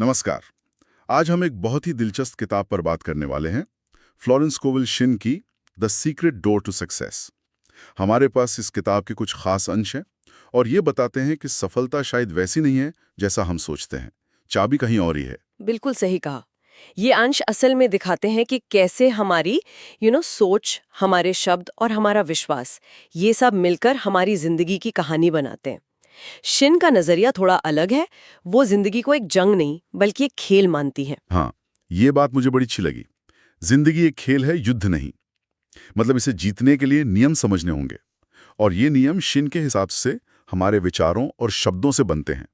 नमस्कार। आज हम एक बहुत ही दिलचस्प किताब पर बात करने वाले हैं, फ्लोरेंस स्कोविल शिन की the secret door to success. हमारे पास इस किताब के कुछ खास अंश हैं और ये बताते हैं कि सफलता शायद वैसी नहीं है जैसा हम सोचते हैं, चाबी कहीं और ही है। बिल्कुल सही कहा। ये अंश असल में दिखाते हैं कि कैसे हमारी सोच, हमारे शब्द और हमारा विश्वास, ये सब मिलकर हमारी जिंदगी की कहानी बनाते हैं। शिन का नजरिया थोड़ा अलग है। वो जिंदगी को एक जंग नहीं बल्कि एक खेल मानती है। हाँ, ये बात मुझे बड़ी अच्छी लगी। जिंदगी एक खेल है, युद्ध नहीं। मतलब इसे जीतने के लिए नियम समझने होंगे और ये नियम शिन के हिसाब से हमारे विचारों और शब्दों से बनते हैं।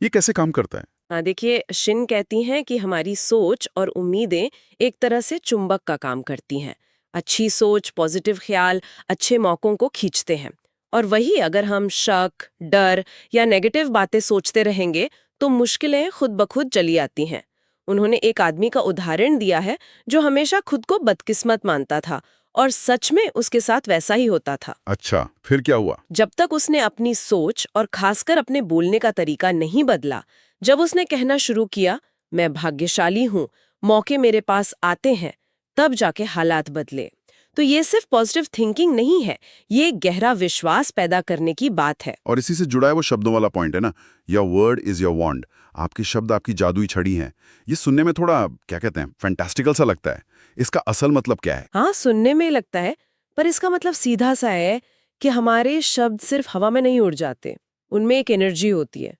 ये कैसे काम करता है? हाँ, देखिए, शिन कहती हैं कि हमारी सोच और उम्मीदें एक तरह से चुंबक का काम करती हैं। अच्छी सोच, पॉजिटिव ख्याल अच्छे मौकों को खींचते हैं, और वही अगर हम शक, डर या नेगेटिव बातें सोचते रहेंगे तो मुश्किलें खुद ब खुद चली आती हैं। उन्होंने एक आदमी का उदाहरण दिया है जो हमेशा खुद को बदकिस्मत मानता था, और सच में उसके साथ वैसा ही होता था। अच्छा, फिर क्या हुआ? जब तक उसने अपनी सोच और खासकर अपने बोलने का तरीका नहीं बदला, जब उसने कहना शुरू किया, मैं भाग्यशाली हूं, मौके मेरे पास आते हैं, तब जाके हालात बदले। तो ये सिर्फ पॉजिटिव थिंकिंग नहीं है, ये एक गहरा विश्वास पैदा करने की बात है। और इसी से जुड़ा है वो शब्दों वाला पॉइंट है ना, योर वर्ड इज योर वॉन्ड। आपके शब्द आपकी जादुई छड़ी हैं। ये सुनने में थोड़ा क्या कहते हैं, फैंटास्टिकल सा लगता है। इसका असल मतलब क्या है? हाँ, सुनने में लगता है, पर इसका मतलब सीधा सा है कि हमारे शब्द सिर्फ हवा में नहीं उड़ जाते, उनमें एक एनर्जी होती है।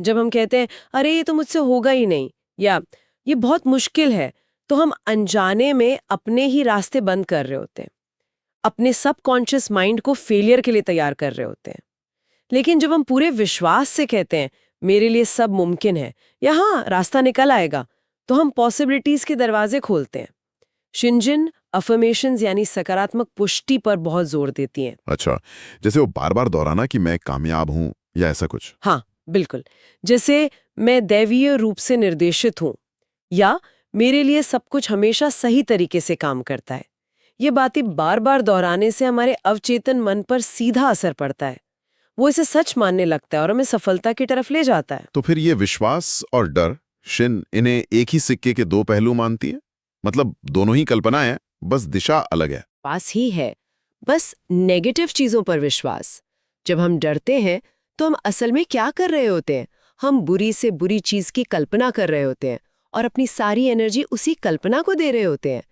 जब हम कहते हैं, अरे ये तो मुझसे होगा ही नहीं, या ये बहुत मुश्किल है, तो हम अनजाने में अपने ही रास्ते बंद कर रहे होते हैं, अपने सबकॉन्शियस माइंड को फेलियर के लिए तैयार कर रहे होते हैं। लेकिन जब हम पूरे विश्वास से कहते हैं, मेरे लिए सब मुमकिन है, या हाँ, रास्ता निकल आएगा, तो हम पॉसिबिलिटीज के दरवाजे खोलते हैं। शिंजिन अफर्मेशंस यानी सकारात्मक पुष्टि पर बहुत जोर देती हैं। अच्छा, जैसे वो बार बार दोहराना कि मैं कामयाब हूं या ऐसा कुछ। हाँ, बिल्कुल। जैसे, मैं दैवीय रूप से निर्देशित हूँ, या मेरे लिए सब कुछ हमेशा सही तरीके से काम करता है। ये बातें बार बार दोहराने से हमारे अवचेतन मन पर सीधा असर पड़ता है। वो इसे सच मानने लगता है और हमें सफलता की तरफ ले जाता है। तो फिर ये विश्वास और डर, शिन इन्हें एक ही सिक्के के दो पहलू मानती है? मतलब दोनों ही कल्पना है, बस दिशा अलग है। पास ही है, बस नेगेटिव चीजों पर विश्वास। जब हम डरते हैं तो हम असल में क्या कर रहे होते हैं? हम बुरी से बुरी चीज की कल्पना कर रहे होते हैं और अपनी सारी एनर्जी उसी कल्पना को दे रहे होते हैं।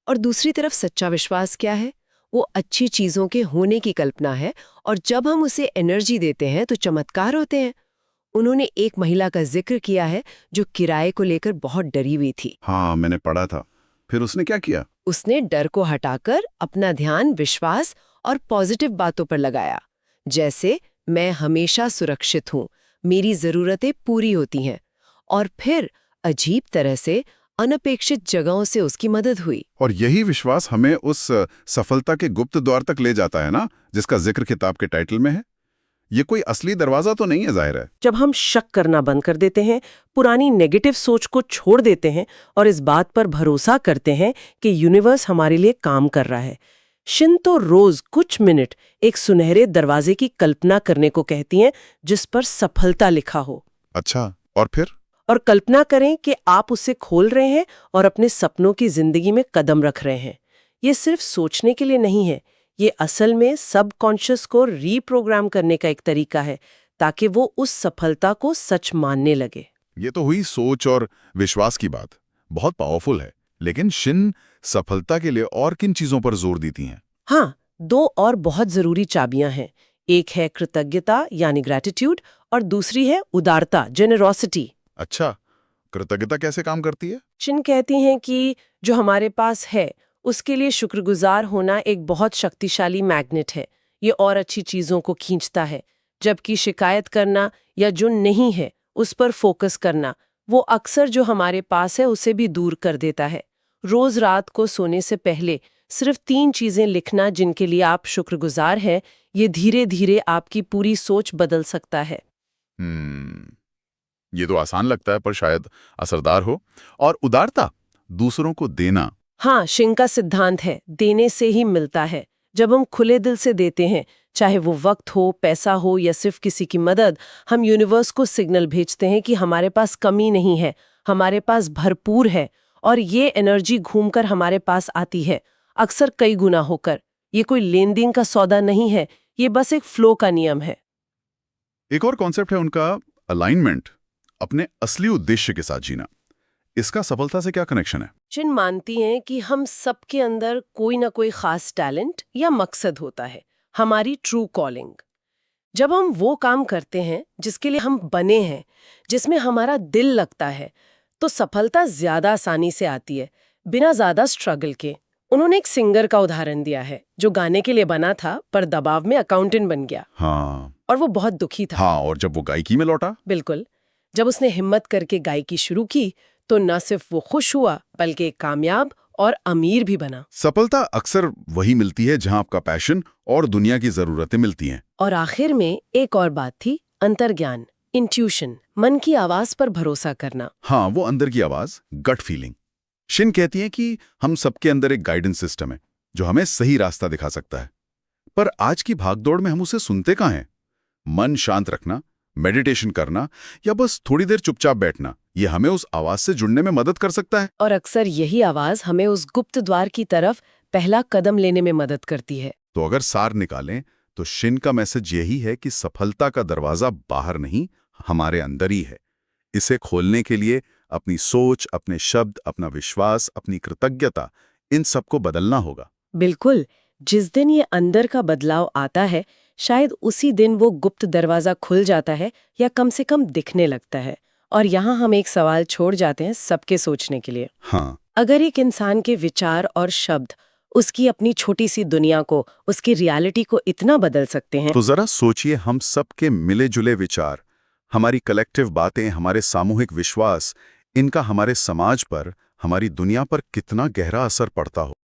और दूसरी तरफ सच्चा विश्वास क्या है? वो अच्छी चीजों के होने की कल्पना है, और जब हम उसे एनर्जी देते हैं तो चमत्कार होते हैं। उन्होंने एक महिला का जिक्र किया है जो किराए को लेकर बहुत डरी हुई थी। हाँ, मैंने पढ़ा था। फिर उसने क्या किया? उसने डर को हटाकर अपना ध्यान विश्वास और पॉजिटिव बातों पर लगाया। जैसे, मैं हमेशा सुरक्षित हूँ, मेरी जरूरतें पूरी होती हैं। और फिर अजीब तरह से अनपेक्षित जगहों से उसकी मदद हुई। और यही विश्वास हमें उस सफलता के गुप्त द्वार तक ले जाता है ना, जिसका जिक्र किताब के टाइटल में है। ये कोई असली दरवाजा तो नहीं है, जाहिर है। जब हम शक करना बंद कर देते हैं, पुरानी नेगेटिव सोच को छोड़ देते हैं और इस बात पर भरोसा करते हैं कि यूनिवर्स हमारे लिए काम कर रहा है। शिन तो रोज कुछ मिनट एक सुनहरे दरवाजे की कल्पना करने को कहती हैं जिस पर सफलता लिखा हो। अच्छा, और फिर? और कल्पना करें कि आप उसे खोल रहे हैं और अपने सपनों की जिंदगी में कदम रख रहे हैं। ये सिर्फ सोचने के लिए नहीं है, ये असल में सबकॉन्शियस को रीप्रोग्राम करने का एक तरीका है, ताकि वो उस सफलता को सच मानने लगे। ये तो हुई सोच और विश्वास की बात, बहुत पावरफुल है। लेकिन शिन सफलता के लिए और किन चीजों पर जोर देती हैं? हाँ, दो और बहुत जरूरी चाबियां हैं। एक है कृतज्ञता यानी ग्रैटिट्यूड, और दूसरी है उदारता, जेनरोसिटी। अच्छा, कृतज्ञता कैसे काम करती है? चिन कहती हैं कि जो हमारे पास है उसके लिए शुक्रगुजार होना एक बहुत शक्तिशाली मैग्नेट है। ये और अच्छी चीजों को खींचता है, जबकि शिकायत करना या जो नहीं है उस पर फोकस करना, वो अक्सर जो हमारे पास है उसे भी दूर कर देता है। रोज रात को सोने से पहले सिर्फ 3 चीजें लिखना जिनके लिए आप शुक्रगुजार हैं, ये धीरे धीरे आपकी पूरी सोच बदल सकता है। ये तो आसान लगता है पर शायद असरदार हो। और उदारता, दूसरों को देना। हाँ, शिंग का सिद्धांत है, देने से ही मिलता है। जब हम खुले दिल से देते हैं, चाहे वो वक्त हो, पैसा हो या सिर्फ किसी की मदद, हम यूनिवर्स को सिग्नल भेजते हैं कि हमारे पास कमी नहीं है, हमारे पास भरपूर है, और ये एनर्जी घूमकर हमारे पास आती है, अक्सर कई गुना होकर। ये कोई लेन देन का सौदा नहीं है, ये बस एक फ्लो का नियम है। एक और कॉन्सेप्ट है उनका अलाइनमेंट, अपने असली उद्देश्य के साथ जीना। इसका सफलता से क्या कनेक्शन है? जिन मानती हैं कि हम सबके अंदर कोई ना कोई खास टैलेंट या मकसद होता है, हमारी ट्रू कॉलिंग। जब हम वो काम करते हैं जिसके लिए हम बने हैं, जिसमें हमारा दिल लगता है, तो सफलता ज्यादा आसानी से आती है, बिना ज्यादा स्ट्रगल के। उन्होंने एक सिंगर का उदाहरण दिया है जो गाने के लिए बना था पर दबाव में अकाउंटेंट बन गया। हाँ। और वो बहुत दुखी था। हाँ, और जब वो गायकी में लौटा? बिल्कुल। जब उसने हिम्मत करके गायकी शुरू की तो न सिर्फ वो खुश हुआ बल्कि कामयाब और अमीर भी बना। सफलता अक्सर वही मिलती है जहां आपका पैशन और दुनिया की जरूरतें मिलती हैं। और आखिर में एक और बात थी, अंतर्ज्ञान, इंट्यूशन, मन की आवाज पर भरोसा करना। हाँ, वो अंदर की आवाज, गट फीलिंग। शिन कहती है कि हम सबके अंदर एक गाइडेंस सिस्टम है जो हमें सही रास्ता दिखा सकता है। पर आज की भागदौड़ में हम उसे सुनते कहाँ हैं? मन शांत रखना, मेडिटेशन करना या बस थोड़ी देर चुपचाप बैठना, ये हमें उस आवाज से जुड़ने में मदद कर सकता है। और अक्सर यही आवाज हमें उस गुप्त द्वार की तरफ पहला कदम लेने में मदद करती है। तो अगर सार निकालें तो शिन का मैसेज यही है कि सफलता का दरवाजा बाहर नहीं, हमारे अंदर ही है। इसे खोलने के लिए अपनी सोच, अपने शब्द, अपना विश्वास, अपनी कृतज्ञता, इन सबको बदलना होगा। बिल्कुल। जिस दिन ये अंदर का बदलाव आता है, शायद उसी दिन वो गुप्त दरवाजा खुल जाता है या कम से कम दिखने लगता है। और यहाँ हम एक सवाल छोड़ जाते हैं सबके सोचने के लिए। हाँ, अगर एक इंसान के विचार और शब्द उसकी अपनी छोटी सी दुनिया को, उसकी रियलिटी को इतना बदल सकते हैं, तो जरा सोचिए, हम सबके मिले जुले विचार, हमारी कलेक्टिव बातें, हमारे सामूहिक विश्वास, इनका हमारे समाज पर, हमारी दुनिया पर कितना गहरा असर पड़ता हो।